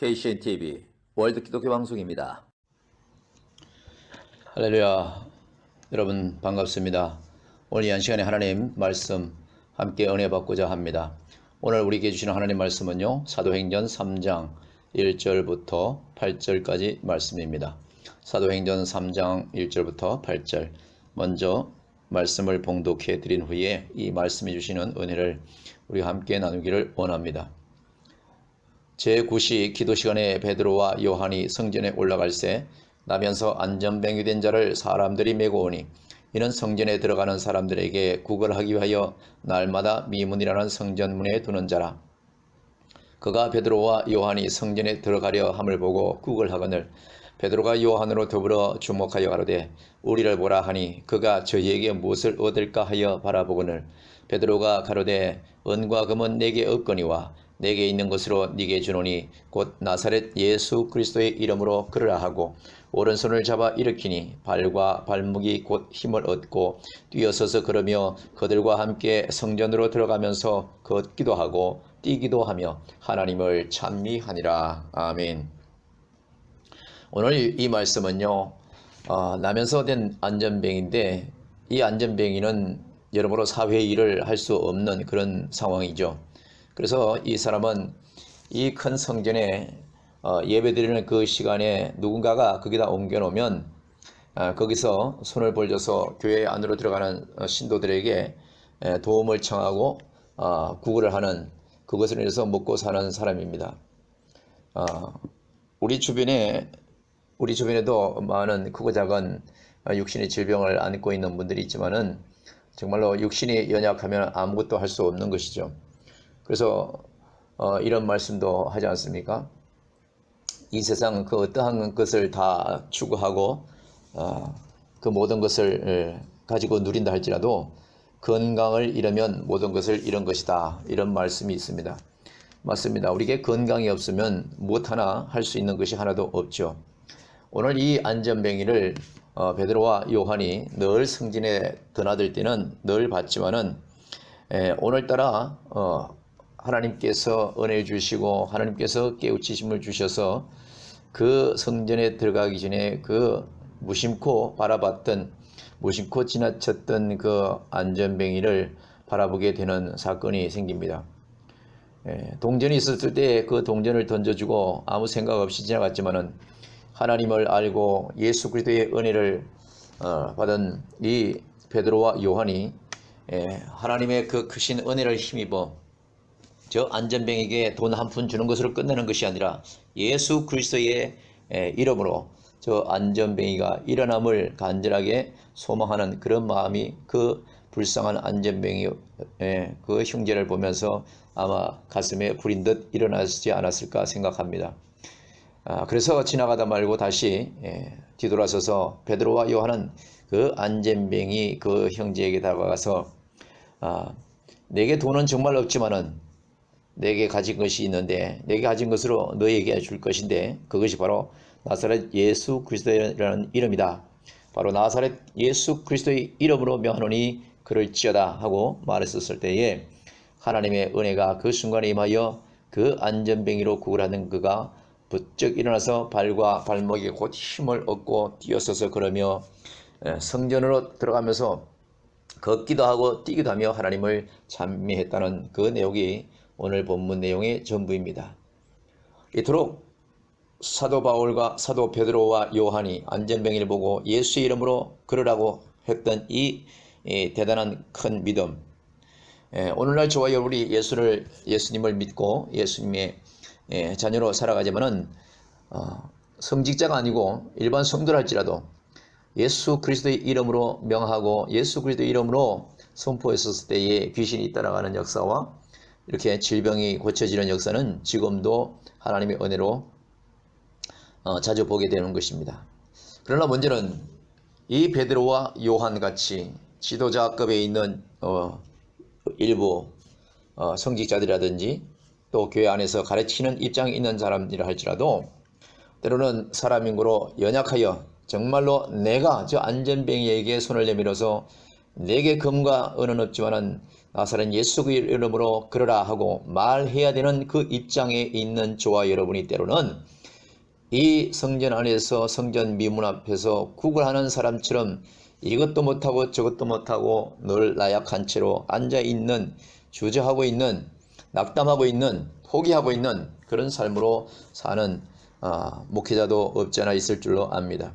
KCNTV 월드 기독교 방송입니다. 할렐루야. 여러분 반갑습니다. 오늘 이 한 시간에 하나님 말씀 함께 은혜 받고자 합니다. 오늘 우리에게 주시는 하나님 말씀은요, 사도행전 3장 1절부터 8절까지 말씀입니다. 사도행전 3장 1절부터 8절, 먼저 말씀을 봉독해 드린 후에 이 말씀해 주시는 은혜를 우리 함께 나누기를 원합니다. 제9시 기도 시간에 베드로와 요한이 성전에 올라갈새 나면서 안전뱅이 된 자를 사람들이 메고 오니 이는 성전에 들어가는 사람들에게 구걸하기 위하여 날마다 미문이라는 성전문에 두는 자라. 그가 베드로와 요한이 성전에 들어가려 함을 보고 구걸하거늘 베드로가 요한으로 더불어 주목하여 가로되 우리를 보라 하니 그가 저희에게 무엇을 얻을까 하여 바라보거늘 베드로가 가로되 은과 금은 내게 없거니와 내게 있는 것으로 네게 주노니 곧 나사렛 예수 그리스도의 이름으로 그러라 하고 오른손을 잡아 일으키니 발과 발목이 곧 힘을 얻고 뛰어서서 걸으며 그들과 함께 성전으로 들어가면서 걷기도 하고 뛰기도 하며 하나님을 찬미하니라. 아멘. 오늘 이 말씀은요, 나면서 된 안전뱅이인데 이 안전뱅이는 여러모로 사회 일을 할 수 없는 그런 상황이죠. 그래서 이 사람은 이 큰 성전에 예배드리는 그 시간에 누군가가 거기다 옮겨놓으면 거기서 손을 벌려서 교회 안으로 들어가는 신도들에게 도움을 청하고 구걸을 하는, 그것을 위해서 먹고 사는 사람입니다. 우리 주변에도 많은 크고 작은 육신의 질병을 안고 있는 분들이 있지만은 정말로 육신이 연약하면 아무것도 할 수 없는 것이죠. 그래서 이런 말씀도 하지 않습니까? 이 세상 그 어떠한 것을 다 추구하고 그 모든 것을 가지고 누린다 할지라도 건강을 잃으면 모든 것을 잃은 것이다, 이런 말씀이 있습니다. 맞습니다. 우리에게 건강이 없으면 무엇 하나 할 수 있는 것이 하나도 없죠. 오늘 이 안전뱅이를 베드로와 요한이 늘 성전에 드나들 때는 늘 봤지만은 오늘따라 하나님께서 은혜를 주시고 하나님께서 깨우치심을 주셔서 그 성전에 들어가기 전에 그 무심코 바라봤던, 무심코 지나쳤던 그 안전뱅이를 바라보게 되는 사건이 생깁니다. 동전이 있었을 때 그 동전을 던져주고 아무 생각 없이 지나갔지만은 하나님을 알고 예수 그리스도의 은혜를 받은 이 베드로와 요한이 하나님의 그 크신 은혜를 힘입어 저 안전뱅이에게 돈 한 푼 주는 것으로 끝내는 것이 아니라 예수 그리스도의 이름으로 저 안전뱅이가 일어남을 간절하게 소망하는 그런 마음이 그 불쌍한 안전뱅이의 그 형제를 보면서 아마 가슴에 불인 듯 일어나지 않았을까 생각합니다. 그래서 지나가다 말고 다시 뒤돌아서서 베드로와 요한은 그 안전뱅이 그 형제에게 다가가서 내게 돈은 정말 없지만은 내게 가진 것이 있는데 내게 가진 것으로 너에게 줄 것인데 그것이 바로 나사렛 예수 그리스도라는 이름이다. 바로 나사렛 예수 그리스도의 이름으로 명하노니 그럴지어다 하고 말했었을 때에 하나님의 은혜가 그 순간에 임하여 그 안전뱅이로 구걸하는 그가 부쩍 일어나서 발과 발목에 곧 힘을 얻고 뛰어서서 걸으며 성전으로 들어가면서 걷기도 하고 뛰기도 하며 하나님을 찬미했다는 그 내용이 오늘 본문 내용의 전부입니다. 이토록 사도 바울과 사도 베드로와 요한이 안전뱅이를 보고 예수의 이름으로 걸으라고 했던 이 대단한 큰 믿음, 오늘날 저와 여러분이 예수님을 믿고 예수님의 자녀로 살아가지만은 성직자가 아니고 일반 성도랄지라도 예수 그리스도의 이름으로 명하고 예수 그리스도의 이름으로 선포했었을 때에 귀신이 따라가는 역사와 이렇게 질병이 고쳐지는 역사는 지금도 하나님의 은혜로 자주 보게 되는 것입니다. 그러나 문제는 이 베드로와 요한같이 지도자급에 있는 일부 성직자들이라든지 또 교회 안에서 가르치는 입장에 있는 사람이라 할지라도 때로는 사람 인고로 연약하여 정말로 내가 저 안전뱅이에게 손을 내밀어서 내게 금과 은은 없지만은 나사렛 예수 그 이름으로 그러라 하고 말해야 되는 그 입장에 있는 저와 여러분이 때로는 이 성전 안에서 성전 미문 앞에서 구걸하는 사람처럼 이것도 못하고 저것도 못하고 늘 나약한 채로 앉아있는, 주저하고 있는, 낙담하고 있는, 포기하고 있는 그런 삶으로 사는 목회자도 없지 않아 있을 줄로 압니다.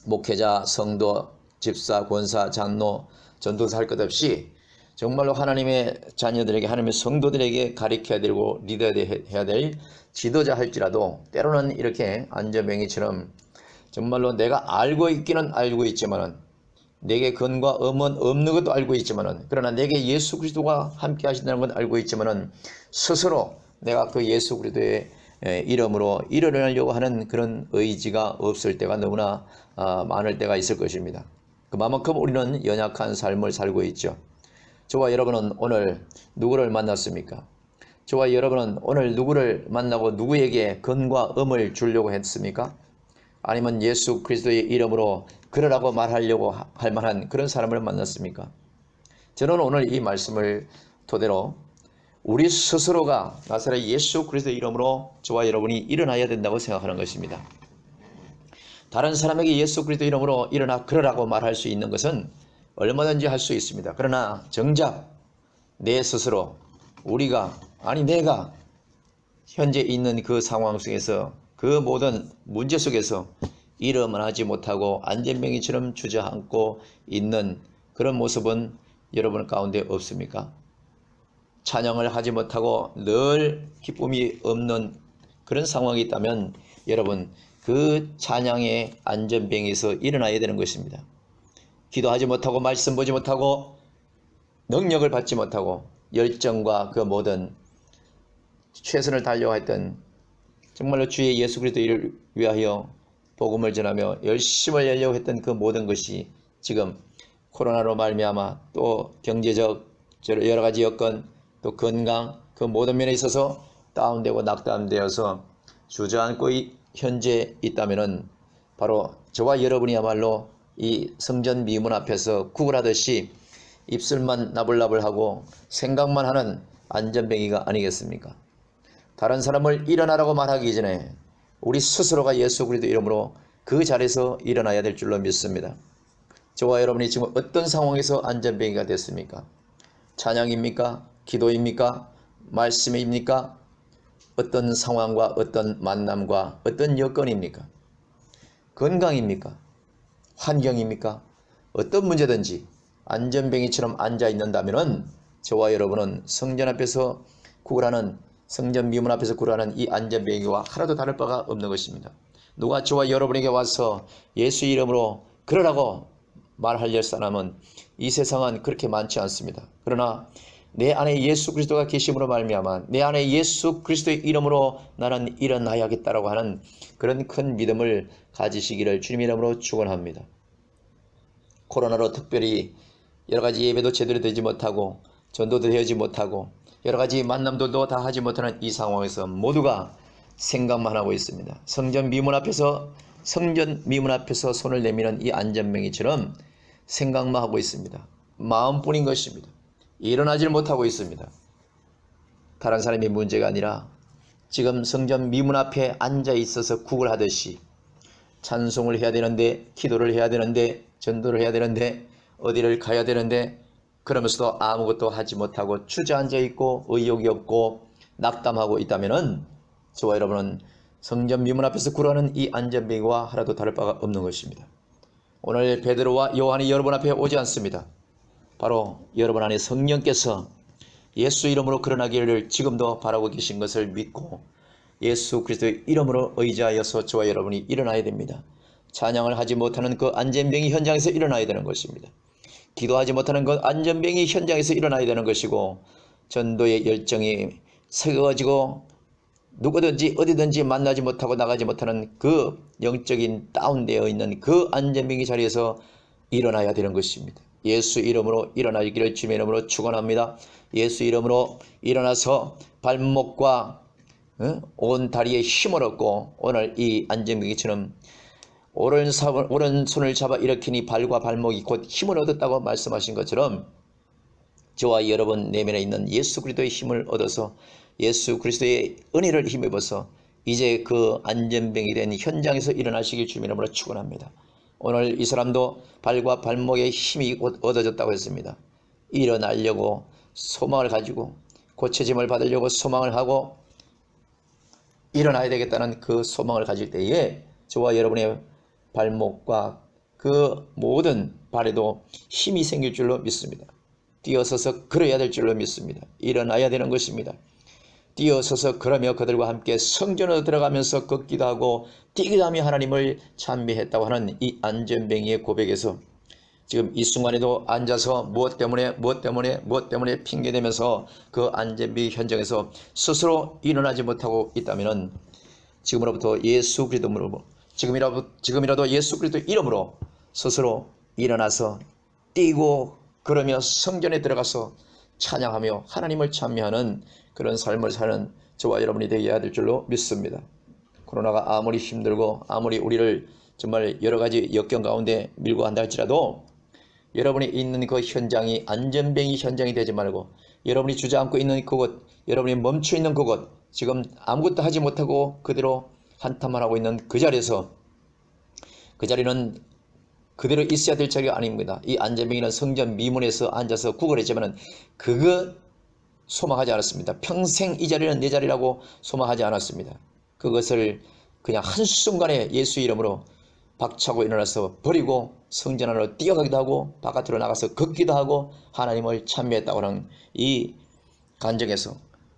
목회자, 성도, 집사, 권사, 장로, 전도사 할 것 없이 정말로 하나님의 자녀들에게, 하나님의 성도들에게 가르쳐야 되고 리더해야 될 지도자 할지라도 때로는 이렇게 안전뱅이처럼 정말로 내가 알고 있기는 알고 있지만은, 내게 근과 음은 없는 것도 알고 있지만은, 그러나 내게 예수 그리스도가 함께 하신다는 건 알고 있지만은 스스로 내가 그 예수 그리스도의 이름으로 일어나려고 하는 그런 의지가 없을 때가 너무나 많을 때가 있을 것입니다. 그만큼 우리는 연약한 삶을 살고 있죠. 저와 여러분은 오늘 누구를 만났습니까? 저와 여러분은 오늘 누구를 만나고 누구에게 근과 음을 주려고 했습니까? 아니면 예수 그리스도의 이름으로 그러라고 말하려고 할 만한 그런 사람을 만났습니까? 저는 오늘 이 말씀을 토대로 우리 스스로가 나사렛 예수 그리스도의 이름으로 저와 여러분이 일어나야 된다고 생각하는 것입니다. 다른 사람에게 예수 그리스도 이름으로 일어나 그러라고 말할 수 있는 것은 얼마든지 할 수 있습니다. 그러나 정작 내 스스로 우리가 내가 현재 있는 그 상황 속에서 그 모든 문제 속에서 일어만 하지 못하고 안전뱅이처럼 주저앉고 있는 그런 모습은 여러분 가운데 없습니까? 찬양을 하지 못하고 늘 기쁨이 없는 그런 상황이 있다면 여러분 그 찬양의 안전뱅이에서 일어나야 되는 것입니다. 기도하지 못하고 말씀 보지 못하고 능력을 받지 못하고 열정과 그 모든 최선을 다하려고 했던 정말로 주의 예수 그리스도를 위하여 복음을 전하며 열심을 내려고 했던 그 모든 것이 지금 코로나로 말미암아 또 경제적 여러 가지 여건 또 건강 그 모든 면에 있어서 다운되고 낙담되어서 주저앉고 현재 있다면은 바로 저와 여러분이야말로 이 성전 미문 앞에서 구걸하듯이 입술만 나불나불하고 생각만 하는 안전뱅이가 아니겠습니까? 다른 사람을 일어나라고 말하기 전에 우리 스스로가 예수 그리스도 이름으로 그 자리에서 일어나야 될 줄로 믿습니다. 저와 여러분이 지금 어떤 상황에서 안전뱅이가 됐습니까? 찬양입니까? 기도입니까? 말씀입니까? 어떤 상황과 어떤 만남과 어떤 여건입니까? 건강입니까? 환경입니까? 어떤 문제든지 안전뱅이처럼 앉아 있는다면 저와 여러분은 성전 앞에서 구걸하는 성전 미문 앞에서 구걸하는 이 안전뱅이와 하나도 다를 바가 없는 것입니다. 누가 저와 여러분에게 와서 예수 이름으로 그러라고 말할 사람은 이 세상은 그렇게 많지 않습니다. 그러나 내 안에 예수 그리스도가 계심으로 말미암아 내 안에 예수 그리스도의 이름으로 나는 일어나야겠다라고 하는 그런 큰 믿음을 가지시기를 주님 이름으로 축원합니다. 코로나로 특별히 여러 가지 예배도 제대로 되지 못하고 전도도 되지 못하고 여러 가지 만남들도 다 하지 못하는 이 상황에서 모두가 생각만 하고 있습니다. 성전 미문 앞에서 손을 내미는 이 안전뱅이처럼 생각만 하고 있습니다. 마음뿐인 것입니다. 일어나질 못하고 있습니다. 다른 사람의 문제가 아니라 지금 성전 미문 앞에 앉아 있어서 구걸하듯이 찬송을 해야 되는데, 기도를 해야 되는데, 전도를 해야 되는데, 어디를 가야 되는데, 그러면서도 아무것도 하지 못하고 주저앉아 있고 의욕이 없고 낙담하고 있다면은 저와 여러분은 성전 미문 앞에서 구걸하는 이 안전뱅이와 하나도 다를 바가 없는 것입니다. 오늘 베드로와 요한이 여러분 앞에 오지 않습니다. 바로 여러분 안에 성령께서 예수 이름으로 그러나기를 지금도 바라고 계신 것을 믿고 예수 그리스도의 이름으로 의지하여서 저와 여러분이 일어나야 됩니다. 찬양을 하지 못하는 그 안전뱅이 현장에서 일어나야 되는 것입니다. 기도하지 못하는 그 안전뱅이 현장에서 일어나야 되는 것이고 전도의 열정이 세워지고 누구든지 어디든지 만나지 못하고 나가지 못하는 그 영적인 다운되어 있는 그 안전뱅이 자리에서 일어나야 되는 것입니다. 예수 이름으로 일어나기를 주님의 이름으로 축원합니다. 예수 이름으로 일어나서 발목과 온 다리에 힘을 얻고 오늘 이 안전뱅이처럼 오른손을 잡아 일으키니 발과 발목이 곧 힘을 얻었다고 말씀하신 것처럼 저와 여러분 내면에 있는 예수 그리스도의 힘을 얻어서 예수 그리스도의 은혜를 힘입어서 이제 그 안전병이 된 현장에서 일어나시길 주님의 이름으로 축원합니다. 오늘 이 사람도 발과 발목에 힘이 얻어졌다고 했습니다. 일어나려고 소망을 가지고 고쳐짐을 받으려고 소망을 하고 일어나야 되겠다는 그 소망을 가질 때에 저와 여러분의 발목과 그 모든 발에도 힘이 생길 줄로 믿습니다. 뛰어서서 걸어야 될 줄로 믿습니다. 일어나야 되는 것입니다. 뛰어서서 걸으며 그들과 함께 성전으로 들어가면서 걷기도 하고 뛰기도 하며 하나님을 찬미했다고 하는 이 안전뱅이의 고백에서 지금 이 순간에도 앉아서 무엇 때문에 핑계대면서 그 안전뱅이 현장에서 스스로 일어나지 못하고 있다면 지금으로부터 예수 그리스도 이름으로 지금이라도 예수 그리스도 이름으로 스스로 일어나서 뛰고 걸으며 성전에 들어가서 찬양하며 하나님을 찬미하는 그런 삶을 사는 저와 여러분이 되어야 될 줄로 믿습니다. 코로나가 아무리 힘들고 아무리 우리를 정말 여러 가지 역경 가운데 밀고 간다 할지라도 여러분이 있는 그 현장이 안전뱅이 현장이 되지 말고 여러분이 주저앉고 있는 그곳, 여러분이 멈춰 있는 그곳, 지금 아무것도 하지 못하고 그대로 한탄만 하고 있는 그 자리에서 그 자리는 그대로 있어야 될 자리가 아닙니다. 이 안전뱅이는 성전 미문에서 앉아서 구걸했지만은 그거 소망하지 않았습니다. 평생 이 자리는 내 자리라고 소망하지 않았습니다. 그것을 그냥 한순간에 예수 이름으로 박차고 일어나서 버리고 성전 안으로 뛰어가기도 하고 바깥으로 나가서 걷기도 하고 하나님을 찬미했다고 하는 이 간증에서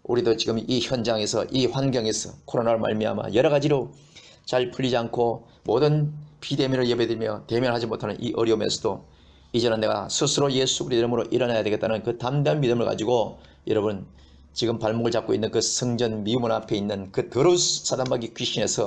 우리도 지금 이 현장에서 이 환경에서 코로나로 말미암아 여러 가지로 잘 풀리지 않고 모든 비대면을 예배드리며 대면하지 못하는 이 어려움에서도 이제는 내가 스스로 예수 그리스도 이름으로 일어나야 되겠다는 그 담대한 믿음을 가지고 여러분 지금 발목을 잡고 있는 그 성전 미문 앞에 있는 그 더러운 사단마귀 귀신에서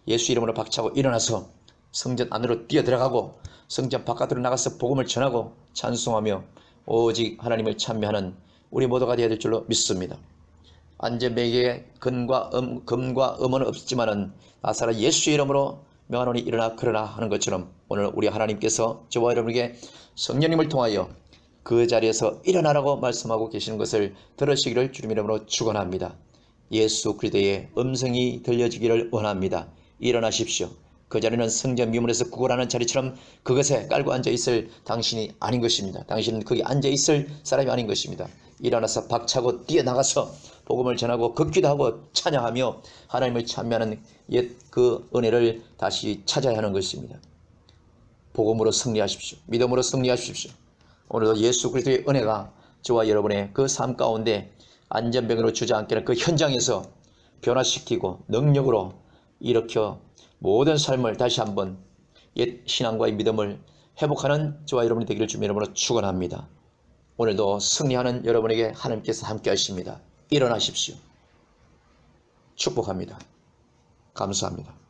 예수 이름으로 박차고 일어나서 성전 안으로 뛰어 들어가고 성전 바깥으로 나가서 복음을 전하고 찬송하며 오직 하나님을 찬미하는 우리 모두가 되어야 될 줄로 믿습니다. 안전뱅이에 금과 음은 없지만은 나사라 예수 이름으로 명하노니 일어나 걸으라 하는 것처럼 오늘 우리 하나님께서 저와 여러분에게 성령님을 통하여 그 자리에서 일어나라고 말씀하고 계시는 것을 들으시기를 주님 이름으로 축원합니다. 예수 그리스도의 음성이 들려지기를 원합니다. 일어나십시오. 그 자리는 성전 미문에서 구걸하는 자리처럼 그것에 깔고 앉아있을 당신이 아닌 것입니다. 당신은 거기 앉아있을 사람이 아닌 것입니다. 일어나서 박차고 뛰어나가서 복음을 전하고 걷기도 하고 찬양하며 하나님을 찬미하는 옛 그 은혜를 다시 찾아야 하는 것입니다. 복음으로 승리하십시오. 믿음으로 승리하십시오. 오늘도 예수 그리스도의 은혜가 저와 여러분의 그 삶 가운데 안전병으로 주저앉게 하는 그 현장에서 변화시키고 능력으로 일으켜 모든 삶을 다시 한번 옛 신앙과의 믿음을 회복하는 저와 여러분이 되기를 주님의 이름으로 축원합니다. 오늘도 승리하는 여러분에게 하나님께서 함께 하십니다. 일어나십시오. 축복합니다. 감사합니다.